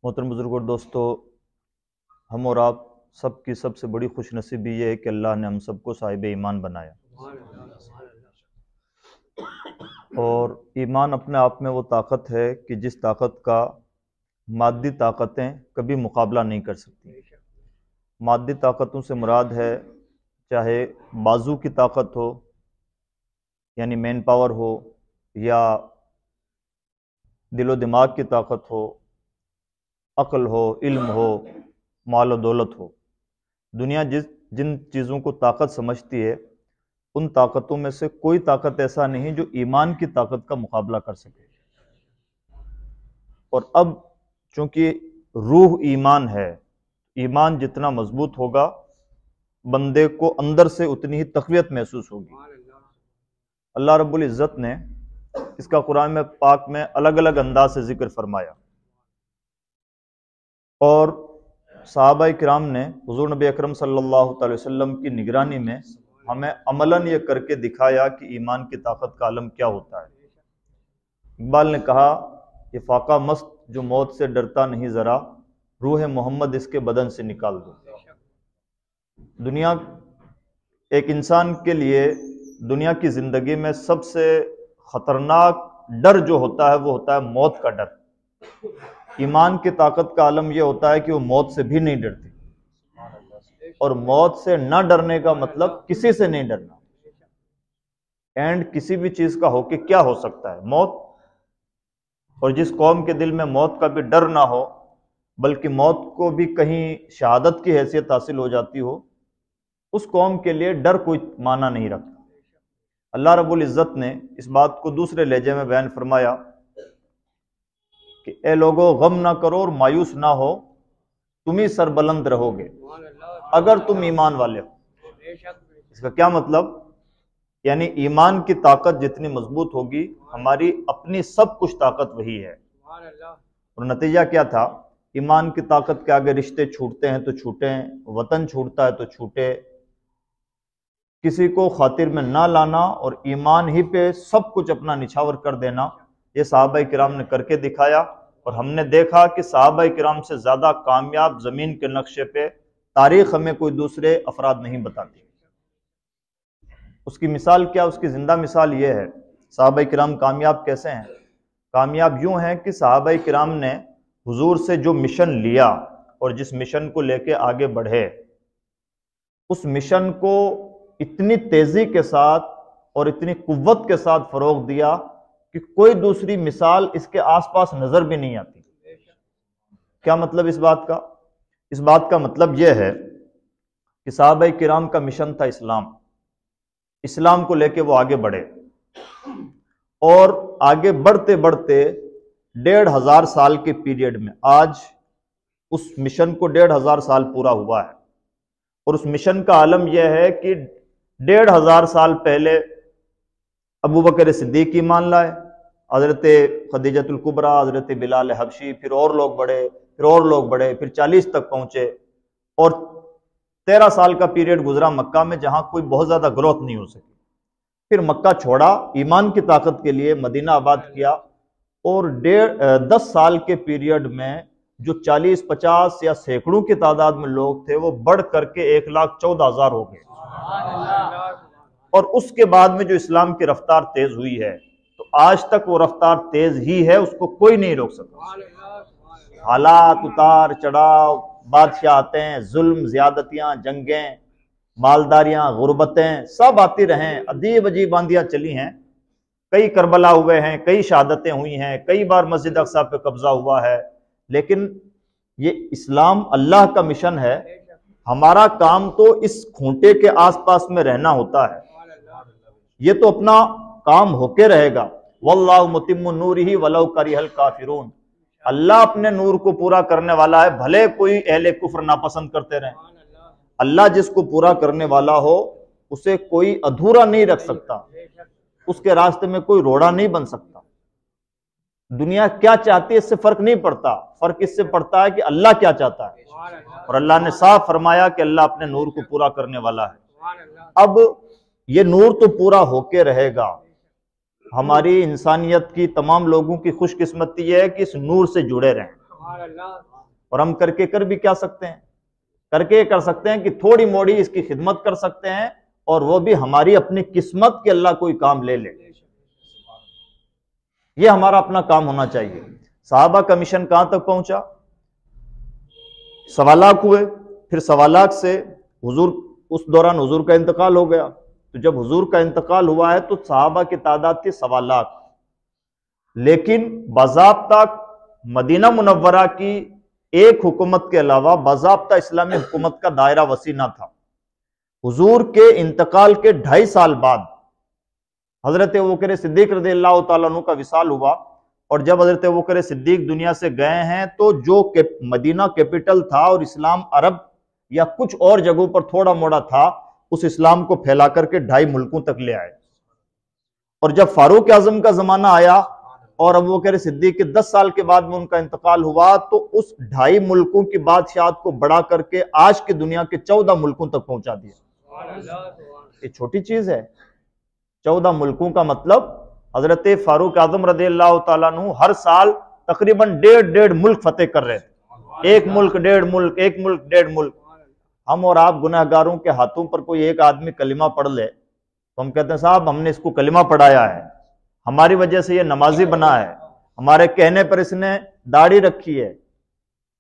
محترم بزرگ اور دوستو، ہم اور آپ سب کی سب سے بڑی خوش نصیبی یہ ہے کہ اللہ نے ہم سب کو صاحب ایمان بنایا، اور ایمان اپنے آپ میں وہ طاقت ہے کہ جس طاقت کا مادی طاقتیں کبھی مقابلہ نہیں کر سکتی۔ مادی طاقتوں سے مراد ہے چاہے بازو کی طاقت ہو یعنی مین پاور ہو، یا دل و دماغ کی طاقت ہو، عقل ہو، علم ہو، مال و دولت ہو۔ دنیا جن چیزوں کو طاقت سمجھتی ہے ان طاقتوں میں سے کوئی طاقت ایسا نہیں جو ایمان کی طاقت کا مقابلہ کر سکے۔ اور اب چونکہ روح ایمان ہے، ایمان جتنا مضبوط ہوگا بندے کو اندر سے اتنی ہی تقویت محسوس ہوگی۔ اللہ رب العزت نے اس کا قرآن میں پاک میں الگ الگ انداز سے ذکر فرمایا، اور صحابہ کرام نے حضور نبی اکرم صلی اللہ علیہ وسلم کی نگرانی میں ہمیں عملاً یہ کر کے دکھایا کہ ایمان کی طاقت کا عالم کیا ہوتا ہے۔ اقبال نے کہا کہ فاقہ مست جو موت سے ڈرتا نہیں ذرا، روح محمد اس کے بدن سے نکال دو۔ دنیا ایک انسان کے لیے دنیا کی زندگی میں سب سے خطرناک ڈر جو ہوتا ہے وہ ہوتا ہے موت کا ڈر۔ ایمان کی طاقت کا عالم یہ ہوتا ہے کہ وہ موت سے بھی نہیں ڈرتی، اور موت سے نہ ڈرنے کا مطلب کسی سے نہیں ڈرنا۔ اینڈ کسی بھی چیز کا ہو کہ کیا ہو سکتا ہے موت، اور جس قوم کے دل میں موت کا بھی ڈر نہ ہو بلکہ موت کو بھی کہیں شہادت کی حیثیت حاصل ہو جاتی ہو، اس قوم کے لیے ڈر کوئی معنی نہیں رکھتا۔ اللہ رب العزت نے اس بات کو دوسرے لہجے میں بیان فرمایا کہ اے لوگو غم نہ کرو اور مایوس نہ ہو، تم ہی سربلند رہو گے اگر تم ایمان والے ہو۔ اس کا کیا مطلب؟ یعنی ایمان کی طاقت جتنی مضبوط ہوگی ہماری اپنی سب کچھ طاقت وہی ہے۔ اور نتیجہ کیا تھا؟ ایمان کی طاقت کے آگے رشتے چھوٹتے ہیں تو چھوٹیں، وطن چھوٹتا ہے تو چھوٹے، کسی کو خاطر میں نہ لانا اور ایمان ہی پہ سب کچھ اپنا نچھاور کر دینا، یہ صحابہ کرام نے کر کے دکھایا۔ اور ہم نے دیکھا کہ صحابہ کرام سے زیادہ کامیاب زمین کے نقشے پہ تاریخ ہمیں کوئی دوسرے افراد نہیں بتاتی۔ اس کی مثال کیا؟ اس کی زندہ مثال یہ ہے، صحابہ کرام کامیاب کیسے ہیں؟ کامیاب یوں ہیں کہ صحابہ کرام نے حضور سے جو مشن لیا اور جس مشن کو لے کے آگے بڑھے، اس مشن کو اتنی تیزی کے ساتھ اور اتنی قوت کے ساتھ فروغ دیا کہ کوئی دوسری مثال اس کے آس پاس نظر بھی نہیں آتی۔ کیا مطلب اس بات کا؟ اس بات کا مطلب یہ ہے کہ صحابہ کرام کا مشن تھا اسلام کو لے کے وہ آگے بڑھے، اور آگے بڑھتے بڑھتے 1500 سال کے پیریڈ میں آج اس مشن کو 1500 سال پورا ہوا ہے۔ اور اس مشن کا عالم یہ ہے کہ 1500 سال پہلے ابو بکر صدیق ایمان لائے، حضرت خدیجۃ الکبریٰ، حضرت بلال حبشی، پھر اور لوگ بڑھے، پھر اور لوگ بڑھے، پھر 40 تک پہنچے، اور 13 سال کا پیریڈ گزرا مکہ میں جہاں کوئی بہت زیادہ گروتھ نہیں ہو سکی۔ پھر مکہ چھوڑا، ایمان کی طاقت کے لیے مدینہ آباد کیا، اور 10 سال کے پیریڈ میں جو 40، 50 یا سینکڑوں کی تعداد میں لوگ تھے وہ بڑھ کر کے 1,14,000 ہو گئے۔ اور اس کے بعد میں جو اسلام کی رفتار تیز ہوئی ہے تو آج تک وہ رفتار تیز ہی ہے، اس کو کوئی نہیں روک سکتا۔ حالات اتار چڑھاؤ، بادشاہ آتے ہیں، ظلم، زیادتیاں، جنگیں، مالداریاں، غربتیں سب آتی رہیں، عجیب عجیب آندیاں چلی ہیں، کئی کربلا ہوئے ہیں، کئی شہادتیں ہوئی ہیں، کئی بار مسجد اقصیٰ پہ قبضہ ہوا ہے، لیکن یہ اسلام اللہ کا مشن ہے۔ ہمارا کام تو اس کھونٹے کے آس پاس میں رہنا ہوتا ہے، یہ تو اپنا کام ہو کے رہے گا۔ واللہ متم نورہ ولو کرہ الکافرون، اللہ اپنے نور کو پورا کرنے والا ہے، بھلے کوئی اہل کفر ناپسند کرتے رہیں۔ اللہ جس کو پورا کرنے والا ہو اسے کوئی ادھورا نہیں رکھ سکتا، اس کے راستے میں کوئی روڑا نہیں بن سکتا۔ دنیا کیا چاہتی ہے اس سے فرق نہیں پڑتا، فرق اس سے پڑتا ہے کہ اللہ کیا چاہتا ہے، اور اللہ نے صاف فرمایا کہ اللہ اپنے نور کو پورا کرنے والا ہے۔ اب یہ نور تو پورا ہو کے رہے گا، ہماری انسانیت کی تمام لوگوں کی خوش قسمتی یہ ہے کہ اس نور سے جڑے رہیں۔ اور ہم کر بھی کیا سکتے ہیں؟ کر سکتے ہیں کہ تھوڑی موڑی اس کی خدمت کر سکتے ہیں، اور وہ بھی ہماری اپنی قسمت کے اللہ کوئی کام لے لے۔ یہ ہمارا اپنا کام ہونا چاہیے۔ صحابہ کا مشن کہاں تک پہنچا؟ 1.25 لاکھ ہوئے، پھر 1.25 لاکھ سے حضور، اس دوران حضور کا انتقال ہو گیا، تو جب حضور کا انتقال ہوا ہے تو صحابہ کی تعداد تھی 1.25 لاکھ، لیکن باضابطہ مدینہ منورہ کی ایک حکومت کے علاوہ باضابطہ اسلامی حکومت کا دائرہ وسیع نہ تھا۔ حضور کے انتقال کے 2.5 سال بعد حضرت ابوبکر صدیق رضی اللہ تعالیٰ عنہ کا وصال ہوا، اور جب حضرت ابوبکر صدیق دنیا سے گئے ہیں تو جو مدینہ کیپٹل تھا اور اسلام عرب یا کچھ اور جگہوں پر تھوڑا موڑا تھا، اس اسلام کو پھیلا کر کے 2.5 ملکوں تک لے آئے۔ اور جب فاروق اعظم کا زمانہ آیا اور ابوبکر صدیق کے 10 سال کے بعد میں ان کا انتقال ہوا، تو اس 2.5 ملکوں کی بادشاہت کو بڑھا کر کے آج کی دنیا کے 14 ملکوں تک پہنچا دیا۔ یہ چھوٹی چیز ہے؟ 14 ملکوں کا مطلب حضرت فاروق اعظم رضی اللہ تعالیٰ عنہ ہر سال تقریباً 1.5 ملک فتح کر رہے تھے۔ ایک ملک 1.5 ملک۔ ہم اور آپ گناہ گاروں کے ہاتھوں پر کوئی ایک آدمی کلمہ پڑھ لے تو ہم کہتے ہیں صاحب ہم نے اس کو کلمہ پڑھایا ہے، ہماری وجہ سے یہ نمازی بنا ہے، ہمارے کہنے پر اس نے داڑھی رکھی ہے۔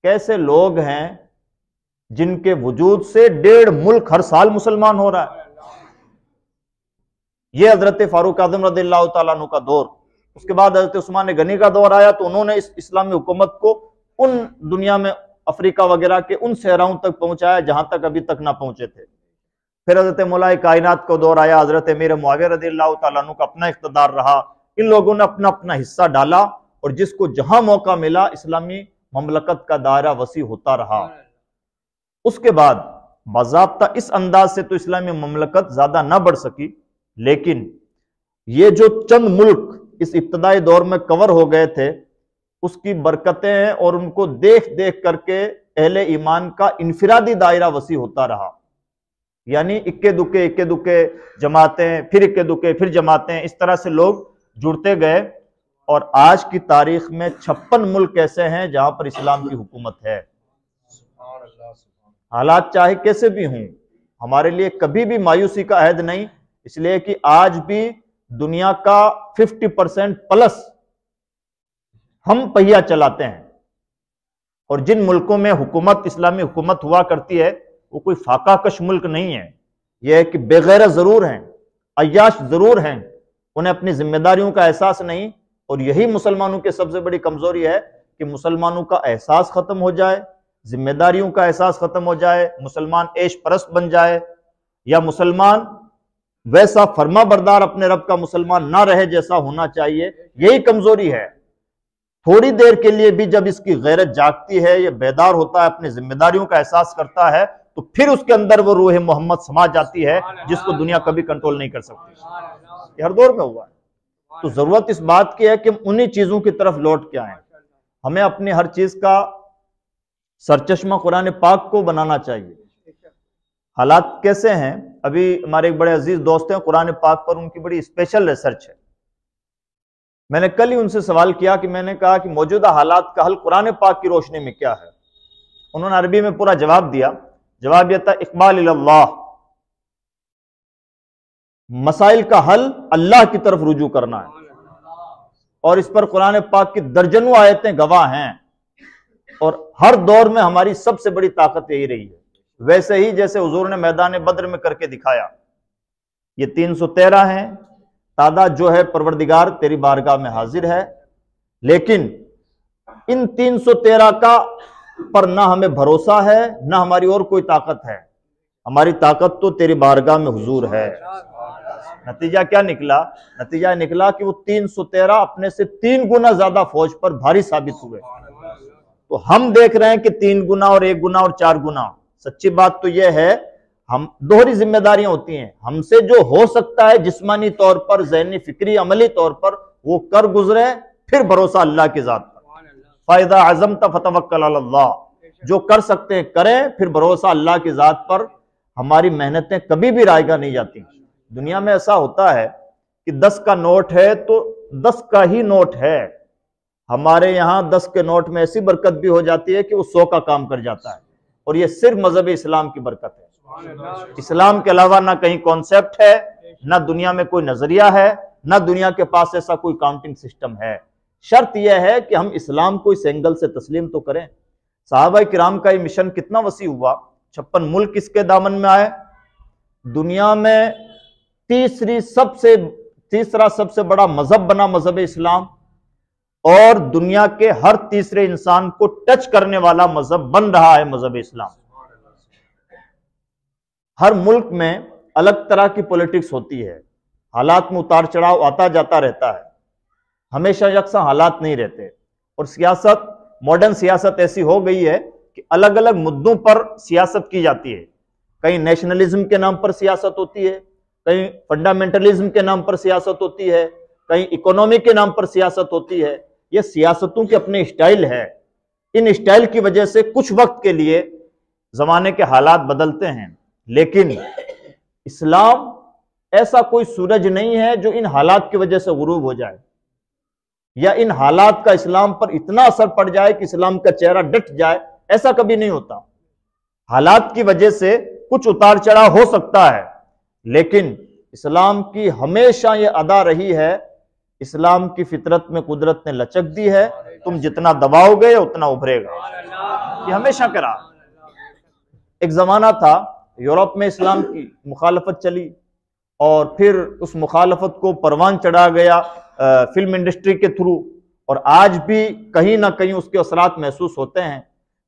کیسے لوگ ہیں جن کے وجود سے 1.5 ملک ہر سال مسلمان ہو رہا ہے؟ یہ حضرت فاروق اعظم رضی اللہ تعالیٰ عنہ کا دور۔ اس کے بعد حضرت عثمان غنی کا دور آیا تو انہوں نے اس اسلامی حکومت کو ان دنیا میں افریقہ وغیرہ کے ان صحراؤں تک پہنچایا جہاں تک ابھی تک نہ پہنچے تھے۔ پھر حضرت مولا کائنات کا دور آیا، حضرت امیر معاویہ رضی اللہ تعالیٰ عنہ کا اپنا اقتدار رہا، ان لوگوں نے اپنا اپنا حصہ ڈالا، اور جس کو جہاں موقع ملا اسلامی مملکت کا دائرہ وسیع ہوتا رہا۔ اس کے بعد باضابطہ اس انداز سے تو اسلامی مملکت زیادہ نہ بڑھ سکی، لیکن یہ جو چند ملک اس ابتدائی دور میں کور ہو گئے تھے، اس کی برکتیں ہیں، اور ان کو دیکھ دیکھ کر کے اہل ایمان کا انفرادی دائرہ وسیع ہوتا رہا۔ یعنی اکے دکے جماعتیں، پھر اکے دکے پھر جماعتیں، اس طرح سے لوگ جڑتے گئے، اور آج کی تاریخ میں 56 ملک ایسے ہیں جہاں پر اسلام کی حکومت ہے۔ حالات چاہے کیسے بھی ہوں، ہمارے لیے کبھی بھی مایوسی کا عہد نہیں، اس لیے کہ آج بھی دنیا کا 50% پلس ہم پہیا چلاتے ہیں، اور جن ملکوں میں حکومت اسلامی حکومت ہوا کرتی ہے وہ کوئی فاقہ کش ملک نہیں ہے۔ یہ ہے کہ بے غیرت ضرور ہیں، عیاش ضرور ہیں، انہیں اپنی ذمہ داریوں کا احساس نہیں، اور یہی مسلمانوں کی سب سے بڑی کمزوری ہے کہ مسلمانوں کا احساس ختم ہو جائے، ذمہ داریوں کا احساس ختم ہو جائے، مسلمان عیش پرست بن جائے، یا مسلمان ویسا فرما بردار اپنے رب کا مسلمان نہ رہے جیسا ہونا چاہیے۔ یہی کمزوری ہے۔ تھوڑی دیر کے لیے بھی جب اس کی غیرت جاگتی ہے، یہ بیدار ہوتا ہے، اپنی ذمہ داریوں کا احساس کرتا ہے، تو پھر اس کے اندر وہ روح محمد سما جاتی ہے جس کو دنیا کبھی کنٹرول نہیں کر سکتی۔ یہ ہر دور میں ہوا ہے۔ تو ضرورت اس بات کی ہے کہ ہم انہی چیزوں کی طرف لوٹ کے آئیں۔ ہمیں اپنی ہر چیز کا سرچشمہ قرآن پاک کو بنانا چاہیے۔ حالات کیسے ہیں؟ ابھی ہمارے ایک بڑے عزیز دوست ہیں، قرآن پاک پر ان کی بڑی اسپیشل ریسرچ ہے۔ میں نے کل ہی ان سے سوال کیا کہ میں نے کہا کہ موجودہ حالات کا حل قرآن پاک کی روشنی میں کیا ہے؟ انہوں نے عربی میں پورا جواب دیا۔ جواب یہ تھا اقبال اللہ، مسائل کا حل اللہ کی طرف رجوع کرنا ہے، اور اس پر قرآن پاک کی درجنوں آیتیں گواہ ہیں، اور ہر دور میں ہماری سب سے بڑی طاقت یہی رہی ہے۔ ویسے ہی جیسے حضور نے میدان بدر میں کر کے دکھایا۔ یہ 313 ہیں، تعداد جو ہے پروردگار تیری بارگاہ میں حاضر ہے، لیکن ان 313 کا پر نہ ہمیں بھروسہ ہے نہ ہماری اور کوئی طاقت ہے، ہماری طاقت تو تیری بارگاہ میں حضور ہے۔ نتیجہ کیا نکلا؟ نتیجہ نکلا کہ وہ 313 اپنے سے 3 گنا زیادہ فوج پر بھاری ثابت ہوئے۔ تو ہم دیکھ رہے ہیں کہ 3 گنا اور 1 گنا اور 4 گنا۔ سچی بات تو یہ ہے، ہم دوہری ذمہ داریاں ہوتی ہیں، ہم سے جو ہو سکتا ہے جسمانی طور پر، ذہنی، فکری، عملی طور پر وہ کر گزرے، پھر بھروسہ اللہ کی ذات پر۔ فَإِذَا عَزَمْتَ فَتَوَكَّلْ عَلَى اللَّهِ، جو کر سکتے ہیں کریں، پھر بھروسہ اللہ کی ذات پر۔ ہماری محنتیں کبھی بھی رائگاں نہیں جاتی۔ دنیا میں ایسا ہوتا ہے کہ 10 کا نوٹ ہے تو 10 کا ہی نوٹ ہے، ہمارے یہاں 10 کے نوٹ میں ایسی برکت بھی ہو جاتی ہے کہ وہ 100 کا کام کر جاتا ہے، اور یہ صرف مذہب اسلام کی برکت ہے۔ اسلام کے علاوہ نہ کہیں کانسیپٹ ہے، نہ دنیا میں کوئی نظریہ ہے، نہ دنیا کے پاس ایسا کوئی کاؤنٹنگ سسٹم ہے۔ شرط یہ ہے کہ ہم اسلام کو اس اینگل سے تسلیم تو کریں۔ صحابہ کرام کا یہ مشن کتنا وسیع ہوا، 56 ملک اس کے دامن میں آئے، دنیا میں تیسرا سب سے بڑا مذہب بنا مذہب اسلام، اور دنیا کے ہر تیسرے انسان کو ٹچ کرنے والا مذہب بن رہا ہے مذہب اسلام۔ ہر ملک میں الگ طرح کی پولیٹکس ہوتی ہے، حالات میں اتار چڑھاؤ آتا جاتا رہتا ہے، ہمیشہ یکساں حالات نہیں رہتے، اور سیاست، ماڈرن سیاست ایسی ہو گئی ہے کہ الگ الگ مدوں پر سیاست کی جاتی ہے۔ کہیں نیشنلزم کے نام پر سیاست ہوتی ہے، کہیں فنڈامنٹلزم کے نام پر سیاست ہوتی ہے، کہیں اکنومی کے نام پر سیاست ہوتی ہے۔ یہ سیاستوں کے اپنے اسٹائل ہے، ان اسٹائل کی وجہ سے کچھ وقت کے لیے زمانے کے حالات بدلتے ہیں، لیکن اسلام ایسا کوئی سورج نہیں ہے جو ان حالات کی وجہ سے غروب ہو جائے، یا ان حالات کا اسلام پر اتنا اثر پڑ جائے کہ اسلام کا چہرہ ڈٹ جائے، ایسا کبھی نہیں ہوتا۔ حالات کی وجہ سے کچھ اتار چڑھاؤ ہو سکتا ہے، لیکن اسلام کی ہمیشہ یہ ادا رہی ہے، اسلام کی فطرت میں قدرت نے لچک دی ہے، تم جتنا دباؤ گے اتنا ابھرے گا، یہ ہمیشہ کرا۔ ایک زمانہ تھا یورپ میں اسلام کی مخالفت چلی، اور پھر اس مخالفت کو پروان چڑھا گیا فلم انڈسٹری کے تھرو، اور آج بھی کہیں نہ کہیں اس کے اثرات محسوس ہوتے ہیں۔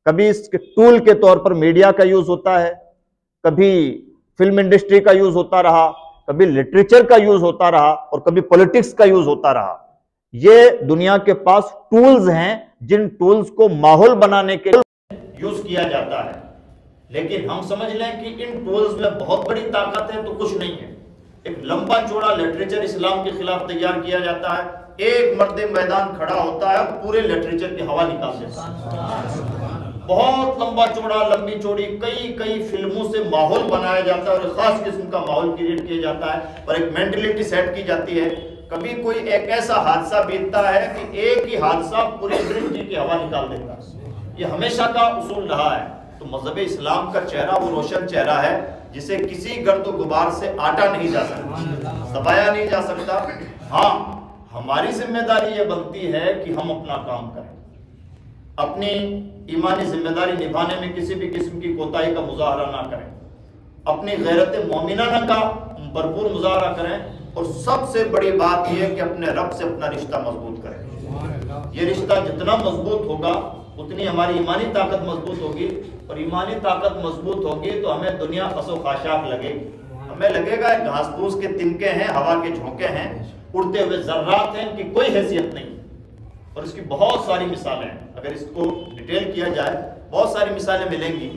کبھی اس کے ٹول کے طور پر میڈیا کا یوز ہوتا ہے، کبھی فلم انڈسٹری کا یوز ہوتا رہا، کبھی لٹریچر کا یوز ہوتا رہا، اور کبھی پولیٹکس کا یوز ہوتا رہا۔ یہ دنیا کے پاس ٹولز ہیں جن ٹولز کو ماحول بنانے کے لیے یوز کیا جاتا ہے، لیکن ہم سمجھ لیں کہ ان ٹولز میں بہت بڑی طاقت ہے تو کچھ نہیں ہے۔ ایک لمبا چوڑا لٹریچر اسلام کے خلاف تیار کیا جاتا ہے، ایک مرد میدان کھڑا ہوتا ہے اور پورے لٹریچر کی ہوا نکال دیتا ہے۔ بہت لمبا چوڑا، لمبی چوڑی کئی فلموں سے ماحول بنایا جاتا ہے، اور خاص قسم کا ماحول کریٹ کیا جاتا ہے، اور ایک مینٹلٹی سیٹ کی جاتی ہے۔ کبھی کوئی ایک ایسا حادثہ بیتتا ہے کہ ایک ہی حادثہ پوری انڈسٹری کی ہوا نکال دیتا ہے۔ یہ ہمیشہ کا اصول رہا ہے۔ تو مذہب اسلام کا چہرہ وہ روشن چہرہ ہے جسے کسی گرد و غبار سے آٹا نہیں جا سکتا، دبایا نہیں جا سکتا۔ ہاں، ہماری ذمہ داری یہ بنتی ہے کہ ہم اپنا کام کریں، اپنی ایمانی ذمہ داری نبھانے میں کسی بھی قسم کی کوتاہی کا مظاہرہ نہ کریں، اپنی غیرت مومنانہ کا بھرپور مظاہرہ کریں، اور سب سے بڑی بات یہ ہے کہ اپنے رب سے اپنا رشتہ مضبوط کریں۔ یہ رشتہ جتنا مضبوط ہوگا اتنی ہماری ایمانی طاقت مضبوط ہوگی، اور ایمانی طاقت مضبوط ہوگی تو ہمیں دنیا خس و خاشاک لگے گی، ہمیں لگے گا گھاس پھوس کے تنکے ہیں، ہوا کے جھونکے ہیں، اڑتے ہوئے ذرات ہیں، ان کی کوئی حیثیت نہیں۔ اور اس کی بہت ساری مثالیں ہیں، اگر اس کو ڈیٹیل کیا جائے بہت ساری مثالیں ملیں گی۔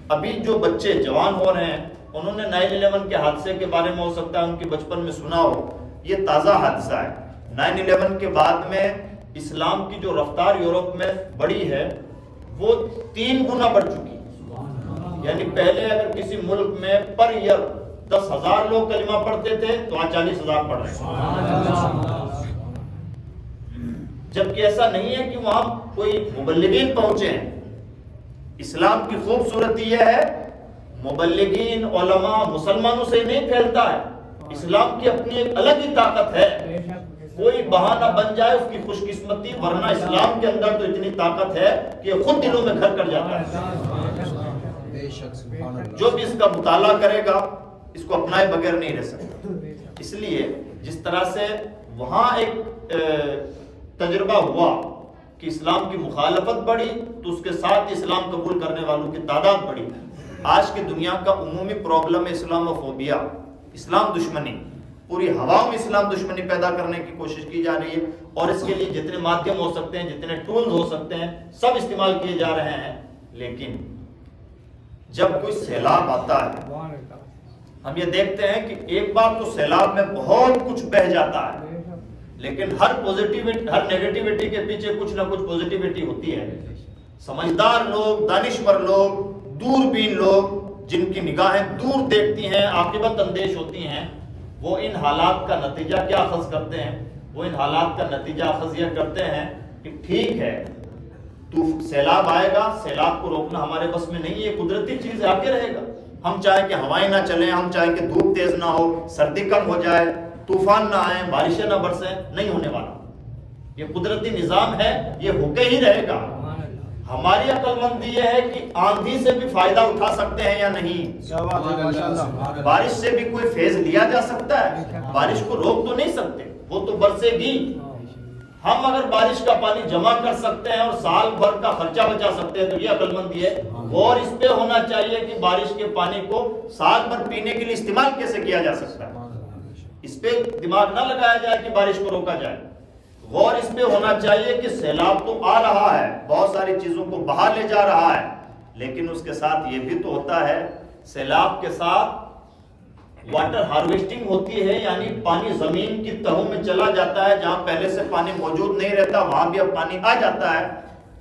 ابھی جو بچے جوان ہو رہے ہیں انہوں نے 9/11 کے حادثے کے بارے میں ہو سکتا ہے ان کے بچپن میں سنا ہو، یہ تازہ حادثہ ہے۔ 9/11 کے بعد میں اسلام کی جو رفتار یورپ میں بڑھی ہے وہ 3 گنا بڑھ چکی ہے۔ یعنی پہلے اگر کسی ملک میں پر ایئر 10,000 لوگ کلمہ پڑھتے تھے تو آج 40,000 پڑھ رہے ہیں، جبکہ ایسا نہیں ہے کہ وہاں کوئی مبلغین پہنچے ہیں۔ اسلام کی خوبصورتی یہ ہے مبلغین، علماء، مسلمانوں سے نہیں پھیلتا ہے، اسلام کی اپنی ایک الگ ہی طاقت ہے۔ کوئی بہانہ بن جائے اس کی خوش قسمتی، ورنہ اسلام کے اندر تو اتنی طاقت ہے کہ یہ خود دلوں میں گھر کر جاتا ہے۔ جو بھی اس کا مطالعہ کرے گا اس کو اپنائے بغیر نہیں رہ سکتا۔ اس لیے جس طرح سے وہاں ایک تجربہ ہوا کہ اسلام کی مخالفت بڑھی تو اس کے ساتھ اسلام قبول کرنے والوں کی تعداد بڑھی۔ آج کی دنیا کا عمومی پرابلم ہے اسلاموفوبیا، اسلام دشمنی۔ پوری ہواؤں میں اسلام دشمنی پیدا کرنے کی کوشش کی جا رہی ہے، اور اس کے لیے جتنے مادھیم ہو سکتے ہیں، جتنے ٹولز ہو سکتے ہیں، سب استعمال کیے جا رہے ہیں۔ لیکن جب کوئی سیلاب آتا ہے ہم یہ دیکھتے ہیں کہ ایک بار تو سیلاب میں بہت کچھ بہہ جاتا ہے، لیکن ہر نیگیٹیوٹی کے پیچھے کچھ نہ کچھ پوزیٹیوٹی ہوتی ہے۔ سمجھدار لوگ، دانشور لوگ، دوربین لوگ، جن کی نگاہیں دور دیکھتی ہیں، عاقبت اندیش ہوتی ہیں، وہ ان حالات کا نتیجہ کیا اخذ کرتے ہیں؟ وہ ان حالات کا نتیجہ اخذ یہ کرتے ہیں کہ ٹھیک ہے تو سیلاب آئے گا، سیلاب کو روکنا ہمارے بس میں نہیں ہے، قدرتی چیز آگے رہے گا. ہم چاہیں کہ ہوائیں نہ چلیں، ہم چاہیں کہ دھوپ تیز نہ ہو، سردی کم ہو جائے، طوفان نہ آئیں، بارشیں نہ برسیں، نہیں ہونے والا. یہ قدرتی نظام ہے، یہ ہو کے ہی رہے گا. ہماری عقل مندی یہ ہے کہ آندھی سے بھی فائدہ اٹھا سکتے ہیں یا نہیں، بارش سے بھی کوئی فیض لیا جا سکتا ہے، بارش کو روک تو نہیں سکتے، وہ تو برسے گی. ہم اگر بارش کا پانی جمع کر سکتے ہیں اور سال بھر کا خرچہ بچا سکتے ہیں تو یہ عقل مندی ہے. اور اس پہ ہونا چاہیے کہ بارش کے پانی کو سال بھر پینے کے لیے استعمال کیسے کیا جا سکتا ہے، اس پہ دماغ نہ لگایا جائے کہ بارش کو روکا جائے. غور اس پہ ہونا چاہیے کہ سیلاب تو آ رہا ہے، بہت ساری چیزوں کو بہا لے جا رہا ہے، لیکن اس کے ساتھ یہ بھی تو ہوتا ہے، سیلاب کے ساتھ واٹر ہارویسٹنگ ہوتی ہے، یعنی پانی زمین کی تہوں میں چلا جاتا ہے، جہاں پہلے سے پانی موجود نہیں رہتا وہاں بھی اب پانی آ جاتا ہے.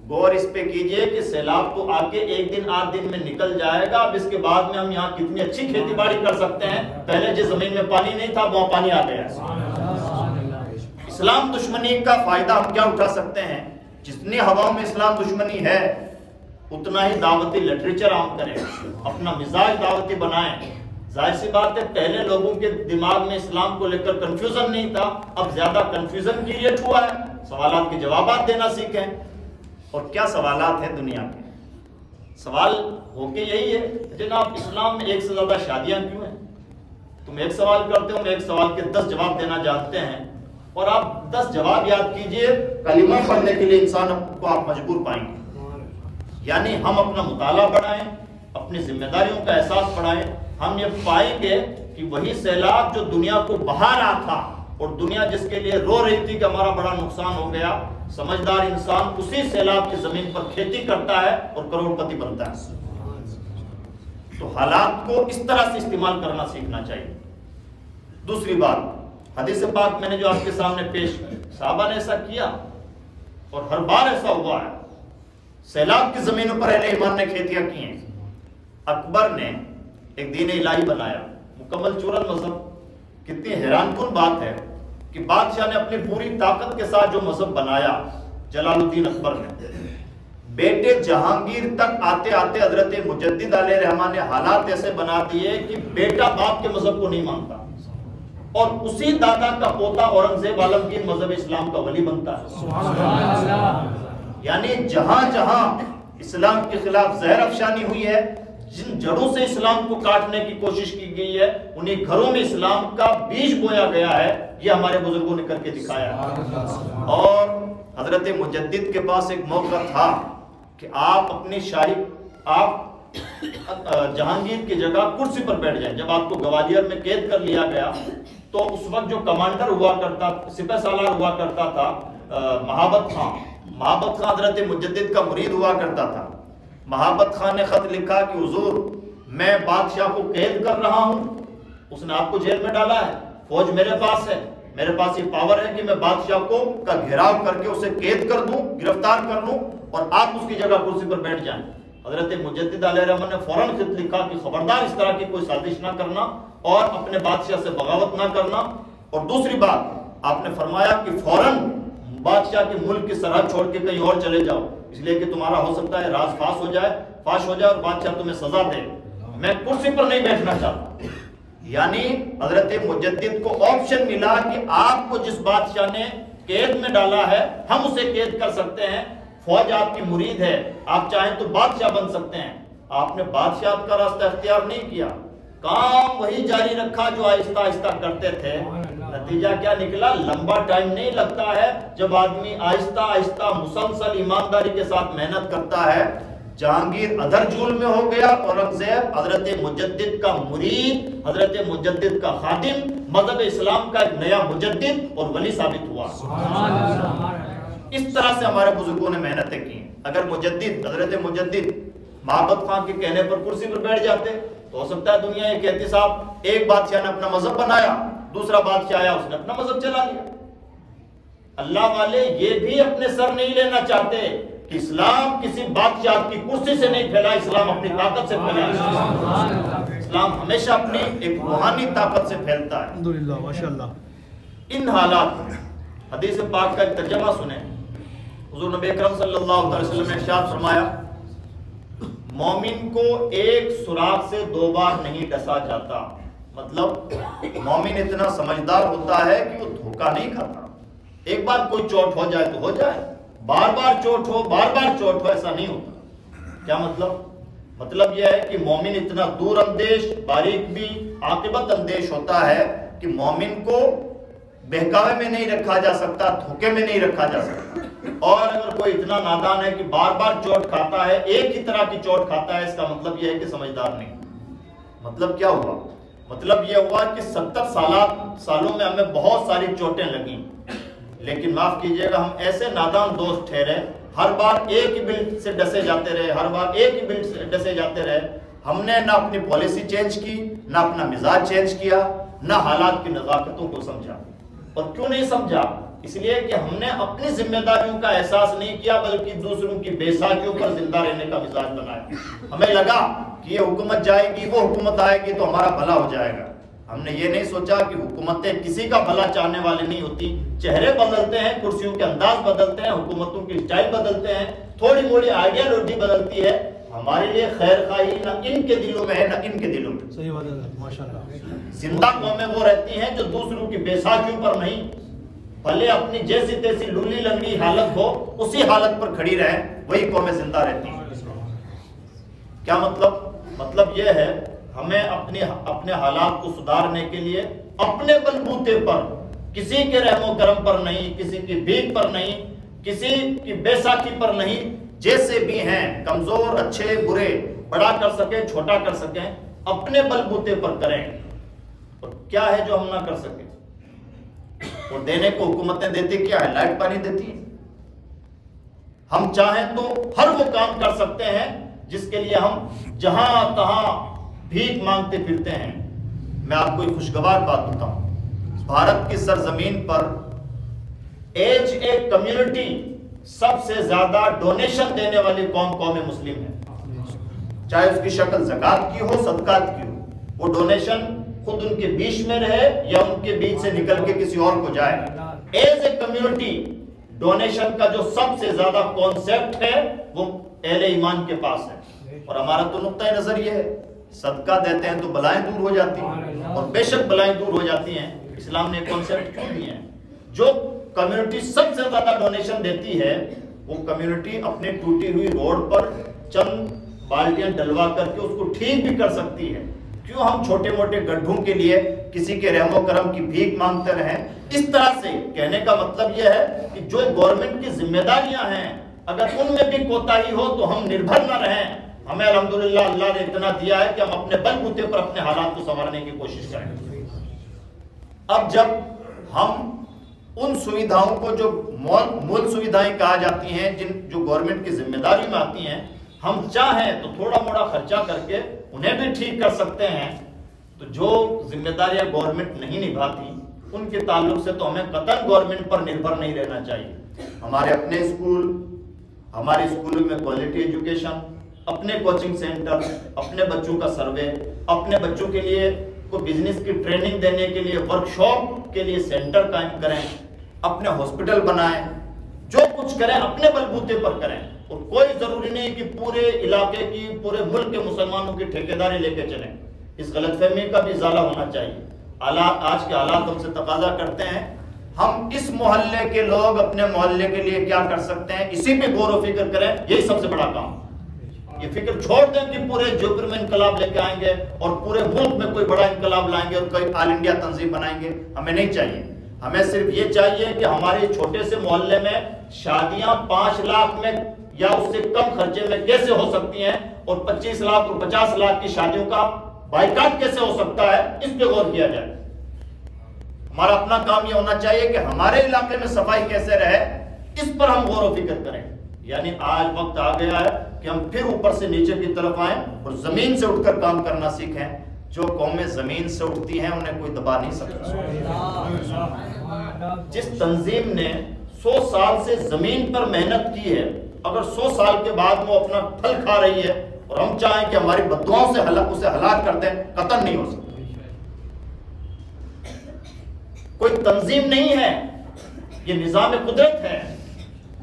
غور اس پہ کیجئے کہ سیلاب تو آ کے ایک دن 8 دن میں نکل جائے گا، اب اس کے بعد میں ہم یہاں کتنی اچھی کھیتی باڑی کر سکتے ہیں. پہلے جس زمین میں پانی نہیں تھا وہاں پانی آ گیا. اسلام دشمنی کا فائدہ ہم کیا اٹھا سکتے ہیں؟ جتنی ہواؤں میں اسلام دشمنی ہے اتنا ہی دعوتی لٹریچر عام کریں، اپنا مزاج دعوتی بنائیں. ظاہر سی بات ہے پہلے لوگوں کے دماغ میں اسلام کو لے کر کنفیوژن نہیں تھا، اب زیادہ کنفیوژن کریٹ ہوا ہے. سوالات کے جوابات دینا سیکھیں. اور کیا سوالات ہیں دنیا کے؟ سوال ہو کے یہی ہے جناب اسلام میں ایک سے زیادہ شادیاں کیوں ہیں؟ تم ایک سوال کرتے ہو، میں ایک سوال کے 10 جواب دینا جانتے ہیں، اور آپ 10 جواب یاد کیجئے، کلمہ پڑھنے کے لیے انسان کو آپ مجبور پائیں گے. یعنی ہم اپنا مطالعہ بڑھائیں، اپنی ذمہ داریوں کا احساس بڑھائیں، ہم یہ پائیں گے کہ وہی سیلاب جو دنیا کو بہا رہا تھا اور دنیا جس کے لیے رو رہی تھی کہ ہمارا بڑا نقصان ہو گیا، سمجھدار انسان اسی سیلاب کی زمین پر کھیتی کرتا ہے اور کروڑ پتی بنتا ہے. تو حالات کو اس طرح سے استعمال کرنا سیکھنا چاہیے. دوسری بات، حدیث پاک میں نے جو آپ کے سامنے پیش کی، صحابہ نے ایسا کیا اور ہر بار ایسا ہوا ہے. سیلاب کی زمینوں پر اہل ایمان نے کھیتیاں کی ہیں. اکبر نے ایک دین الہی بنایا، مکمل چورن مذہب. کتنی حیران کن بات ہے کہ بادشاہ نے اپنی پوری طاقت کے ساتھ جو مذہب بنایا، جلال الدین اکبر نے، بیٹے جہانگیر تک آتے آتے حضرت مجدد علیہ رحمہ نے حالات ایسے بنا دیے کہ بیٹا باپ کے مذہب کو نہیں مانتا، اور اسی دادا کا پوتا اورنگزیب عالمگیر مذہب اسلام کا ولی بنتا ہے. یعنی جہاں جہاں اسلام کے خلاف زہر افشانی ہوئی ہے، جن جڑوں سے اسلام کو کاٹنے کی کوشش کی گئی ہے، انہیں گھروں میں اسلام کا بیج بویا گیا ہے. یہ ہمارے بزرگوں نے کر کے دکھایا ہے. اور حضرت مجدد کے پاس ایک موقع تھا کہ آپ اپنی شاہی، آپ جہانگیر کی جگہ کرسی پر بیٹھ جائیں. جب آپ کو گوالیار میں قید کر لیا گیا تو اس وقت جو کمانڈر ہوا کرتا، سپہ سالار ہوا کرتا تھا محابت خان. محابت خان حضرت مجدد کا مرید ہوا کرتا تھا. محابت خان نے خط لکھا کہ حضور میں بادشاہ کو قید کر رہا ہوں، اس نے آپ کو جیل میں ڈالا ہے، فوج میرے پاس ہے، میرے پاس یہ پاور ہے کہ میں بادشاہ کو کا گھیراؤ کر کے اسے قید کر دوں، گرفتار کر لوں، اور آپ اس کی جگہ کرسی پر بیٹھ جائیں. حضرت مجدد علیہ الرحمہ نے فوراً خط لکھا کہ خبردار اس طرح کی کوئی سازش نہ کرنا اور اپنے بادشاہ سے بغاوت نہ کرنا. اور دوسری بات آپ نے فرمایا کہ فوراً بادشاہ کے ملک کی سرحد چھوڑ کے کہیں اور چلے جاؤ، اس لیے کہ تمہارا ہو سکتا ہے راز فاش ہو جائے اور بادشاہ تمہیں سزا دے. میں کرسی پر نہیں بیٹھنا چاہتا. یعنی حضرت مجدد کو آپشن ملا کہ آپ کو جس بادشاہ نے قید میں ڈالا ہے ہم اسے قید کر سکتے ہیں. فوج آپ کی مرید ہے، آپ چاہیں تو بادشاہ بن سکتے ہیں. آپ نے بادشاہت کا راستہ اختیار نہیں کیا، کام وہی جاری رکھا جو آہستہ آہستہ کرتے تھے. نتیجہ کیا نکلا؟ لمبا ٹائم نہیں لگتا ہے جب آدمی آہستہ آہستہ مسلسل ایمانداری کے ساتھ محنت کرتا ہے. جہانگیر ادھر جول میں ہو گیا، اورنگزیب حضرت مجدد کا مرید، حضرت مجدد کا خادم، مذہب اسلام کا ایک نیا مجدد اور ولی ثابت ہوا. اس طرح سے ہمارے بزرگوں نے محنتیں کی. اگر مجدد، حضرت مجدد محبت خان کے کہنے پر کرسی پر بیٹھ جاتے تو ہو سکتا ہے دنیا یہ کہتی صاحب ایک بادشاہ نے اپنا مذہب بنایا، دوسرا بادشاہ آیا اس نے اپنا مذہب چلا لیا. اللہ والے یہ بھی اپنے سر نہیں لینا چاہتے کہ اسلام کسی بادشاہ کی کرسی سے نہیں پھیلا، اسلام اپنی طاقت سے پھیلا. اسلام ہمیشہ اپنی ایک روحانی طاقت سے پھیلتا ہے. الحمدللہ، ماشاءاللہ. ان حالات میں حدیث پاک کا ایک ترجمہ سنیں. حضور نبی اکرم صلی اللہ علیہ وسلم نے ارشاد فرمایا مومن کو ایک سوراخ سے 2 بار نہیں ڈسا جاتا. مطلب مومن اتنا سمجھدار ہوتا ہے کہ وہ دھوکہ نہیں کھاتا. ایک بار کوئی چوٹ ہو جائے تو ہو جائے, بار بار چوٹ ہو ایسا نہیں ہوتا. کیا مطلب یہ ہے کہ مومن اتنا دور اندیش, باریک بھی, عاقبت اندیش ہوتا ہے کہ مومن کو بہکاوے میں نہیں رکھا جا سکتا, دھوکے میں نہیں رکھا جا سکتا. اور اگر کوئی اتنا نادان ہے کہ بار بار چوٹ کھاتا ہے, ایک ہی طرح کی چوٹ کھاتا ہے, اس کا مطلب یہ ہے کہ سمجھدار نہیں. مطلب کیا ہوا؟ مطلب یہ ہوا کہ 70 سالوں میں ہمیں بہت ساری چوٹیں لگیں, لیکن معاف کیجئے گا ہم ایسے نادان دوست ٹھہرے, ہر بار ایک ہی بلٹ سے ڈسے جاتے رہے. ہم نے نہ اپنی پالیسی چینج کی, نہ اپنا مزاج چینج کیا, نہ حالات کی نزاکتوں کو سمجھا. اور کیوں نہیں سمجھا؟ اس لیے کہ ہم نے اپنی ذمہ داریوں کا احساس نہیں کیا, بلکہ دوسروں کی بے ساکیوں پر زندہ رہنے کا مزاج بنایا. ہمیں لگا کہ یہ حکومت جائے گی, وہ حکومت آئے گی تو ہمارا بھلا ہو جائے گا. ہم نے یہ نہیں سوچا کہ حکومتیں کسی کا بھلا چاہنے والی نہیں ہوتی. چہرے بدلتے ہیں, کرسیوں کے انداز بدلتے ہیں, حکومتوں کی اسٹائل بدلتے ہیں, تھوڑی موڑی آئیڈیالوجی بدلتی ہے. ہمارے لیے خیر خواہی نہ ان کے دلوں میں ہے, نہ ان کے دلوں میں. صحیح بات ہے, ماشاءاللہ. زندہ قومیں وہ رہتی ہیں جو دوسروں کی بے ساکیوں پر نہیں, بھلے اپنی جیسی تیسی لولی لنگڑی حالت ہو اسی حالت پر کھڑی رہیں, وہی قومیں زندہ رہتی ہیں. کیا مطلب یہ ہے ہمیں اپنے حالات کو سدھارنے کے لیے اپنے بلبوتے پر, کسی کے رحم و کرم پر نہیں, کسی کی بھیک پر نہیں, کسی کی بے ساکھی پر نہیں, جیسے بھی ہیں کمزور, اچھے, برے, بڑا کر سکیں, چھوٹا کر سکیں, اپنے بلبوتے پر کریں. اور کیا ہے جو ہم نہ کر سکیں؟ اور دینے کو حکومتیں دیتی کیا ہے؟ لائٹ پانی دیتی ہے. ہم چاہیں تو ہر وہ کام کر سکتے ہیں جس کے لیے ہم جہاں تہاں بھیک مانگتے پھرتے ہیں. میں آپ کو ایک خوشگوار بات بتاؤں, بھارت کی سرزمین پر ایج کمیونٹی سب سے زیادہ ڈونیشن دینے والی قوم مسلم ہے. چاہے اس کی شکل زکات کی ہو, صدقات کی ہو, وہ ڈونیشن خود ان کے بیچ میں رہے یا ان کے بیچ سے نکل کے کسی اور کو جائے. ایز اے کمیونٹی ڈونیشن کا جو سب سے زیادہ کانسیپٹ ہے وہ اہل ایمان کے پاس ہے. اور ہمارا تو نقطہ نظر یہ ہے, صدقہ دیتے ہیں تو بلائیں دور ہو جاتی ہیں, اور بے شک بلائیں دور ہو جاتی ہیں. اسلام نے کانسیپٹ کیوں دیا ہے؟ جو کمیونٹی سب سے زیادہ ڈونیشن دیتی ہے وہ کمیونٹی اپنے ٹوٹی ہوئی روڈ پر چند بالٹیاں ڈلوا کر کے اس کو ٹھیک بھی کر سکتی ہے. کیوں ہم چھوٹے موٹے گڈھوں کے لیے کسی کے رحم و کرم کی بھیک مانگتے رہیں؟ اس طرح سے کہنے کا مطلب یہ ہے کہ جو گورنمنٹ کی ذمہ داریاں ہیں اگر ان میں بھی کوتاہی ہو تو ہم نربھر نہ رہیں. ہمیں الحمدللہ اللہ نے اتنا دیا ہے کہ ہم اپنے بل بوتے پر اپنے حالات کو سنوارنے کی کوشش کریں. اب جب ہم ان سویدھاؤں کو جو مول سویدھائیں کہا جاتی ہیں جو گورنمنٹ کی ذمہ داری میں آتی ہیں, ہم چاہیں تو تھوڑا موڑا خرچہ کر کے انہیں بھی ٹھیک کر سکتے ہیں. تو جو ذمہ داریاں گورنمنٹ نہیں نبھاتی ان کے تعلق سے تو ہمیں قطعاً گورنمنٹ پر نربھر نہیں رہنا چاہیے. ہمارے اپنے اسکول, ہمارے اسکولوں میں کوالٹی ایجوکیشن, اپنے کوچنگ سینٹر, اپنے بچوں کا سروے, اپنے بچوں کے لیے کوئی بزنس کی ٹریننگ دینے کے لیے ورکشاپ کے لیے سینٹر قائم کریں, اپنے ہاسپٹل بنائیں, جو کچھ کریں اپنے بلبوتے پر کریں. اور کوئی ضروری نہیں کہ پورے علاقے کی, پورے ملک کے مسلمانوں کی ٹھیکیداری لے کے چلیں. اس غلط فہمی کا بھی ازالہ ہونا چاہیے. آج کے حالات ہم سے تقاضا کرتے ہیں ہم اس محلے کے لوگ اپنے محلے کے لیے کیا کر سکتے ہیں, اسی پہ غور و فکر کریں. یہی سب سے بڑا کام. یہ فکر چھوڑ دیں کہ پورے جوپر میں انقلاب لے کے آئیں گے اور پورے ملک میں کوئی بڑا انقلاب لائیں گے اور کوئی آل انڈیا تنظیم بنائیں گے. ہمیں نہیں چاہیے. ہمیں صرف یہ چاہیے کہ ہمارے چھوٹے سے محلے میں شادیاں 5 لاکھ میں یا اس سے کم خرچے میں کیسے ہو سکتی ہیں, اور 25 لاکھ اور 50 لاکھ کی شادیوں کا بائیکاٹ کیسے ہو سکتا ہے, اس پہ غور کیا جائے. ہمارا اپنا کام یہ ہونا چاہیے کہ ہمارے علاقے میں صفائی کیسے رہے, اس پر ہم غور و فکر کریں. یعنی آج وقت آ گیا ہے کہ ہم پھر اوپر سے نیچے کی طرف آئیں اور زمین سے اٹھ کر کام کرنا سیکھیں. جو قومیں زمین سے اٹھتی ہیں انہیں کوئی دبا نہیں سکتا. جس تنظیم نے 100 سال سے زمین پر محنت کی ہے, اگر 100 سال کے بعد وہ اپنا پھل کھا رہی ہے اور ہم چاہیں کہ ہماری بددعاؤں سے اسے ہلاک کر دیں, قطعاً نہیں ہو سکتا. کوئی تنظیم نہیں ہے, یہ نظام قدرت ہے.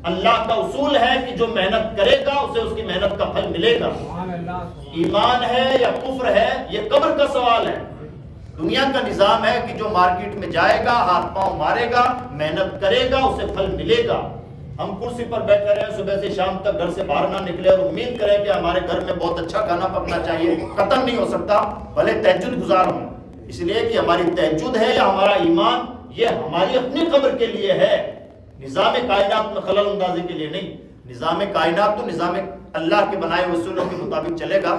اللہ کا اصول ہے کہ جو محنت کرے گا اسے اس کی محنت کا پھل ملے گا. ایمان ہے یا کفر ہے یہ قبر کا سوال ہے. دنیا کا نظام ہے کہ جو مارکیٹ میں جائے گا ہاتھ پاؤں مارے گا محنت کرے گا اسے پھل ملے گا. ہم کرسی پر بیٹھے رہے صبح سے شام تک گھر سے باہر نہ نکلے اور امید کریں کہ ہمارے گھر میں بہت اچھا کھانا پکنا چاہیے, قطعاً نہیں ہو سکتا بھلے تہجد گزار ہوں, اس لیے کہ ہماری تہجد ہے یا ہمارا ایمان یہ ہماری اپنی قبر کے لیے ہے, نظام کائنات میں خلل اندازی کے لیے نہیں. نظام کائنات تو نظام اللہ کے بنائے اصولوں کے مطابق چلے گا.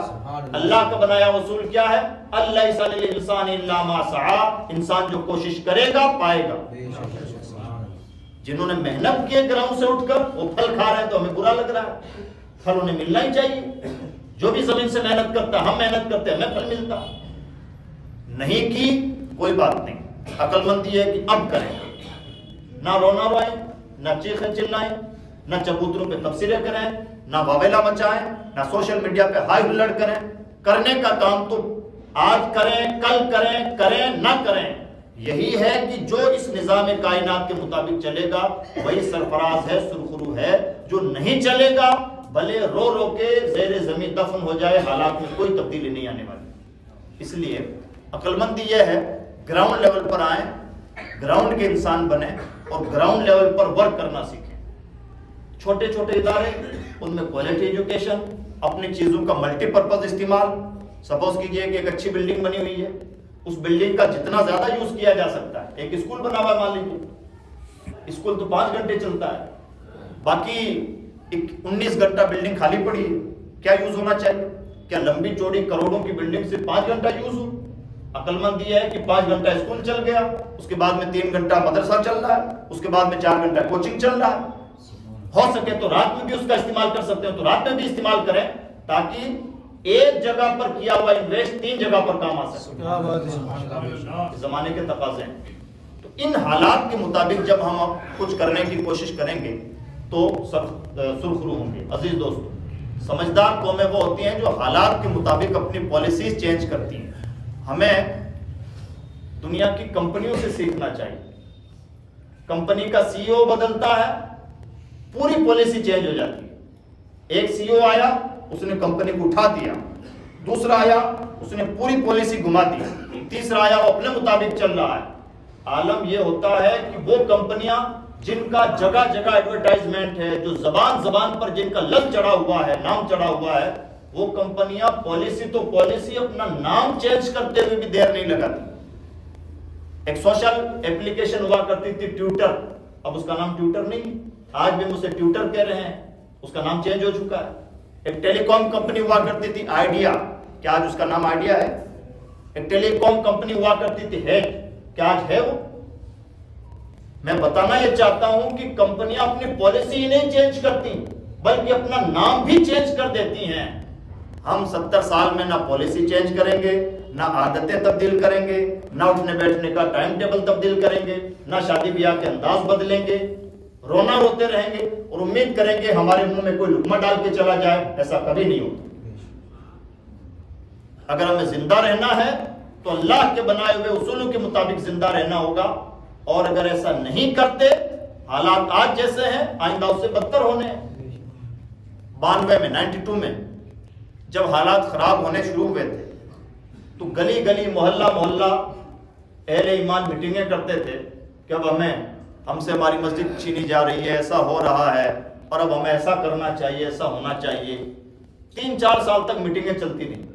اللہ کا بنایا اصول کیا ہے؟ اللہ للانسان الا ما سعى, انسان جو کوشش کرے گا پائے گا. جنہوں نے محنت کی گراؤنڈ سے اٹھ کر وہ پھل کھا رہے ہیں تو ہمیں برا لگ رہا ہے. پھل انہیں ملنا ہی چاہیے. جو بھی زمین سے محنت کرتا ہے, ہم محنت کرتے ہیں ہمیں پھل ملتا. نہیں کی کوئی بات نہیں, عقل مندی ہے کہ اب کریں, نہ رونا روئیں, نہ چیخیں چلائیں, نہ چبوتروں پہ تبصرے کریں, نہ واویلا مچائیں, نہ سوشل میڈیا پہ ہائی ہلڑ کریں. کرنے کا کام تو آج کریں, کل کریں, کریں نہ کریں. یہی ہے کہ جو اس نظام کائنات کے مطابق چلے گا وہی سرفراز ہے, سرخرو ہے. جو نہیں چلے گا بھلے رو رو کے زیر زمین دفن ہو جائے, حالات میں کوئی تبدیلی نہیں آنے والی. اس لیے عقل مندی یہ ہے گراؤنڈ لیول پر آئیں, گراؤنڈ کے انسان بنیں اور گراؤنڈ لیول پر ورک کرنا سیکھیں. چھوٹے چھوٹے ادارے, ان میں کوالٹی ایجوکیشن, اپنی چیزوں کا ملٹی پرپز استعمال. سپوز کیجئے کہ ایک اچھی بلڈنگ بنی ہوئی ہے, اس بلڈنگ کا جتنا زیادہ یوز کیا جا سکتا ہے. ایک اسکول بنا ہوا ہے مان لیجیے, اسکول تو 5 گھنٹے چلتا ہے, باقی 19 گھنٹہ بلڈنگ خالی پڑی ہے. کیا یوز ہونا چاہیے؟ کیا لمبی چوڑی کروڑوں کی بلڈنگ سے 5 گھنٹہ یوز ہو؟ عقل مند یہ ہے کہ 5 گھنٹہ اسکول چل گیا, اس کے بعد میں 3 گھنٹہ مدرسہ چل رہا ہے, اس کے بعد میں 4 گھنٹہ کوچنگ چل رہا ہے. ہو سکے تو رات میں بھی اس کا استعمال کر سکتے ہیں تو رات میں بھی استعمال کریں, تاکہ ایک جگہ پر کیا ہوا انویسٹ 3 جگہ پر کام آ سکے. زمانے کے تقاضے ہیں. تو ان حالات کے مطابق جب ہم کچھ کرنے کی کوشش کریں گے تو سرخرو ہوں گے. عزیز دوستو, سمجھدار قومیں وہ ہوتی ہیں جو حالات کے مطابق اپنی پالیسیز چینج کرتی ہیں. ہمیں دنیا کی کمپنیوں سے سیکھنا چاہیے. کمپنی کا سی او بدلتا ہے, پوری پالیسی چینج ہو جاتی ہے. ایک سی او آیا, اس نے کمپنی کو اٹھا دیا, دوسرا آیا اس نے پوری پالیسی گھما دی, تیسرا آیا وہ اپنے مطابق چل رہا ہے. عالم یہ ہوتا ہے کہ وہ کمپنیاں جن کا جگہ جگہ ایڈورٹائزمنٹ ہے, جو زبان زبان پر جن کا لفظ چڑھا ہوا ہے, نام چڑھا ہوا ہے, وہ کمپنیاں پالیسی تو پالیسی اپنا نام چینج کرتے ہوئے بھی دیر نہیں لگاتی. ایک سوشل ایپلیکیشن ہوا کرتی تھی ٹویٹر, اب اس کا نام ٹویٹر نہیں, آج بھی مجھ سے ٹویٹر کہہ رہے ہیں, اس کا نام چینج ہو چکا ہے. ایک ٹیلی کام کمپنی ہوا کرتی تھی آئیڈیا, کیا آج اس کا نام آئیڈیا ہے؟ ایک ٹیلی کام کمپنی ہوا کرتی تھی ہیڈ, کیا آج ہے وہ؟ میں بتانا یہ چاہتا ہوں کہ کمپنیاں اپنی پالیسی ہی نہیں چینج کرتی بلکہ اپنا نام بھی چینج کر دیتی ہیں. ہم 70 سال میں نہ پالیسی چینج کریں گے, نہ عادتیں تبدیل کریں گے, نہ اٹھنے بیٹھنے کا ٹائم ٹیبل تبدیل کریں گے, نہ شادی بیاہ کے انداز بدلیں گے. رونا روتے رہیں گے اور امید کریں گے ہمارے منہ میں کوئی لقمہ ڈال کے چلا جائے. ایسا کبھی نہیں ہوتا. اگر ہمیں زندہ رہنا ہے تو اللہ کے بنائے ہوئے اصولوں کے مطابق زندہ رہنا ہوگا, اور اگر ایسا نہیں کرتے حالات آج جیسے ہیں آئندہ اس سے بدتر ہونے ہیں. 92 میں 92 میں جب حالات خراب ہونے شروع ہوئے تھے تو گلی گلی محلہ محلہ اہل ایمان میٹنگیں کرتے تھے کہ اب ہم سے ہماری مسجد چھینی جا رہی ہے, ایسا ہو رہا ہے, اور اب ہمیں ایسا کرنا چاہیے, ایسا ہونا چاہیے. 3-4 سال تک میٹنگیں چلتی رہیں,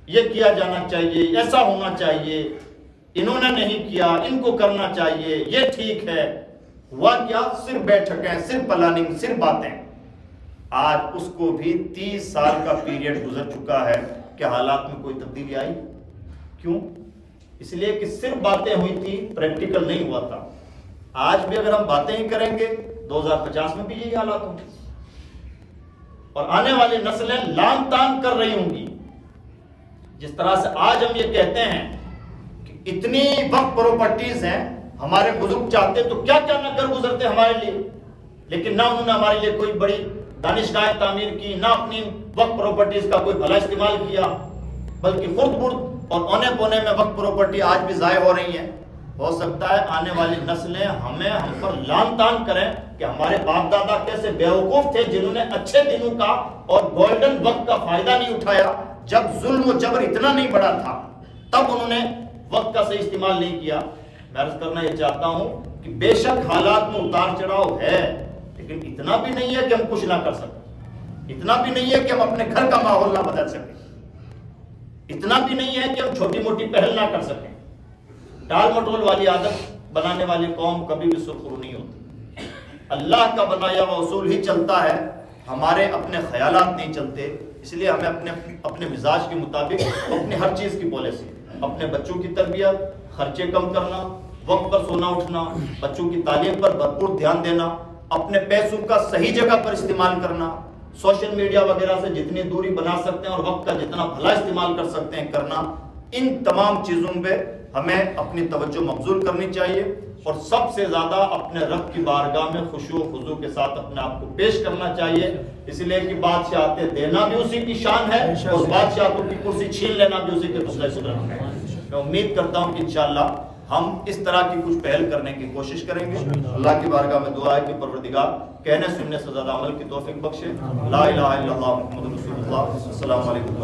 یہ کیا جانا چاہیے, ایسا ہونا چاہیے, انہوں نے نہیں کیا, ان کو کرنا چاہیے, یہ ٹھیک ہے. ہوا کیا؟ صرف بیٹھکیں, صرف پلاننگ, صرف باتیں. آج اس کو بھی 30 سال کا پیریڈ گزر چکا ہے کہ حالات میں کوئی تبدیلی آئی. کیوں؟ اس لیے کہ صرف باتیں ہوئی تھی, پریکٹیکل نہیں ہوا تھا. آج بھی اگر ہم باتیں ہی کریں گے 2050 میں بھی یہی حالات ہوں گے, اور آنے والی نسلیں لام تان کر رہی ہوں گی. جس طرح سے آج ہم یہ کہتے ہیں کہ اتنی وقت پراپرٹیز ہیں, ہمارے بزرگ چاہتے تو کیا کیا نہ کر گزرتے ہمارے لیے, لیکن نہ انہوں نے ہمارے لیے کوئی بڑی دانشگاہ تعمیر کی, نہ اپنی وقت پراپرٹیز کا کوئی بھلا استعمال کیا, بلکہ خرد برد اور اونے پونے میں وقت پراپرٹی آج بھی ضائع ہو رہی ہیں. ہو سکتا ہے آنے والی نسلیں ہم پر لان تان کریں کہ ہمارے باپ دادا کیسے بیوقوف تھے جنہوں نے اچھے دنوں کا اور گولڈن وقت کا فائدہ نہیں اٹھایا، جب ظلم و جبر اتنا نہیں بڑا تھا تب انہوں نے وقت کا صحیح استعمال نہیں کیا۔ میں عرض کرنا یہ چاہتا ہوں کہ بے شک حالات میں اتار چڑھاؤ ہے، لیکن اتنا بھی نہیں ہے کہ ہم کچھ نہ کر سکیں، اتنا بھی نہیں ہے کہ ہم اپنے گھر کا ماحول نہ بدل سکیں، اتنا بھی نہیں ہے کہ ہم چھوٹی موٹی پہل نہ کر سکیں۔ ٹال مٹول والی عادت بنانے والی قوم کبھی بھی سرخرو نہیں ہوتی۔ اللہ کا بنایا ہوا اصول ہی چلتا ہے، ہمارے اپنے خیالات نہیں چلتے، اس لیے ہمیں اپنے مزاج کے مطابق اپنی ہر چیز کی پالیسی، اپنے بچوں کی تربیت، خرچے کم کرنا، وقت پر سونا اٹھنا، بچوں کی تعلیم پر بھرپور دھیان دینا، اپنے پیسوں کا صحیح جگہ پر استعمال کرنا، سوشل میڈیا وغیرہ سے جتنی دوری بنا سکتے ہیں اور وقت کا جتنا بھلا استعمال کر سکتے ہیں کرنا، ان تمام چیزوں پہ ہمیں اپنی توجہ مبذول کرنی چاہیے، اور سب سے زیادہ اپنے رب کی بارگاہ میں خشوع و خضوع کے ساتھ اپنے آپ کو پیش کرنا چاہیے، اس لیے کہ بادشاہتیں دینا بھی اسی کی شان ہے اور بادشاہتوں کی کرسی چھین لینا بھی اسی کے دوسرے سدرن ہے۔ میں امید کرتا ہوں کہ انشاءاللہ ہم اس طرح کی کچھ پہل کرنے کی کوشش کریں گے۔ اللہ کی بارگاہ میں دعا ہے کہ پروردگار کہنے سننے سے زیادہ عمل کی توفیق بخشے۔ لا الہ الا اللہ محمد رسول اللہ۔ السلام علیکم۔